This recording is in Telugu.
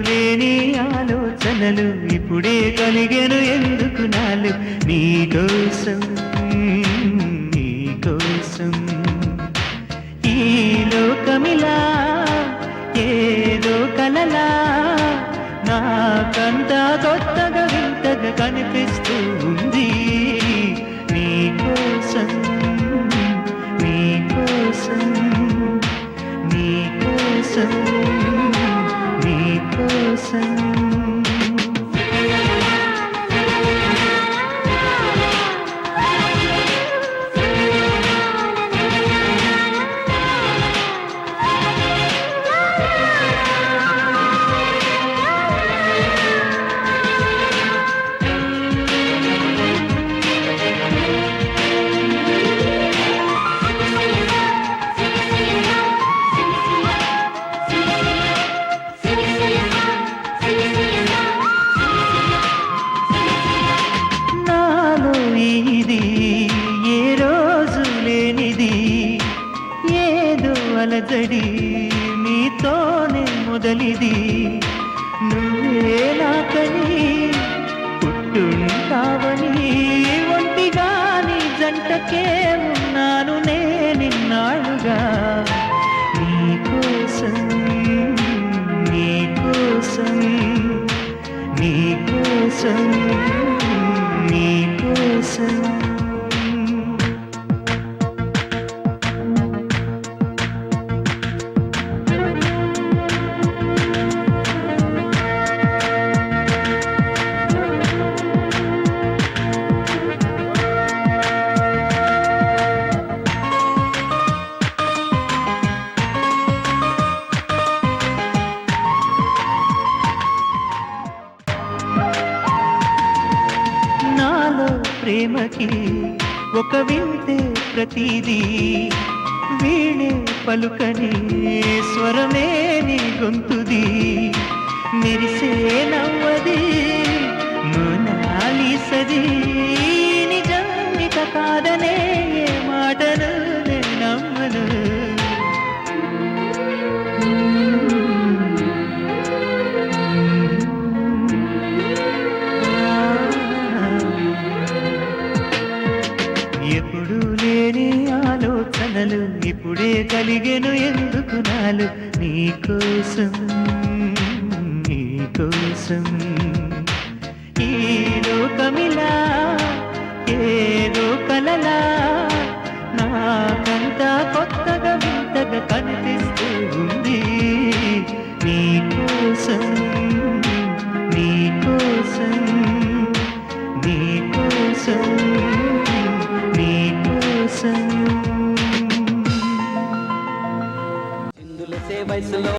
లేని ఆలోచనలు ఇప్పుడే కలిగెను ఎందుకు నాలు నీకోసం నీకోసం ఈ లోకమిలా ఏదో కలలా నాకంతా కొత్తగా వింతగా కనిపిస్తూ ఉంది నీకోసం నీకోసం నీకోసం నీకోసం ఇది ఏ రోజు లేనిది ఏదో అలజడి నీతోనే మొదలిది నువ్వే నాకని పుట్టుంటావని ఒంటిగాని జంటకే ఉన్నాను నేనిన్నాళ్ళుగా నీకోసం నీకోసం నీకోసం నీకోసం ప్రేమకి ఒక వింతే ప్రతిదీ వీణే పలుకని స్వరమే నీ గొంతుది మెరిసే నవ్వది మోనాలిసది నిజానిక కాదనే ఏ మాటను నమ్మను ఎప్పుడు లేని ఆలోచనలు ఇప్పుడే కలిగెను ఎందుకు నాలు నీకోసం నీకోసం ఈ లోకమిలా ఏదో కలలా నాకంతా కొత్తగా వింతగా కనిపిస్తూ ఉంది నీకోసం నీకోసం నీకోసం నీకోసం వయసులో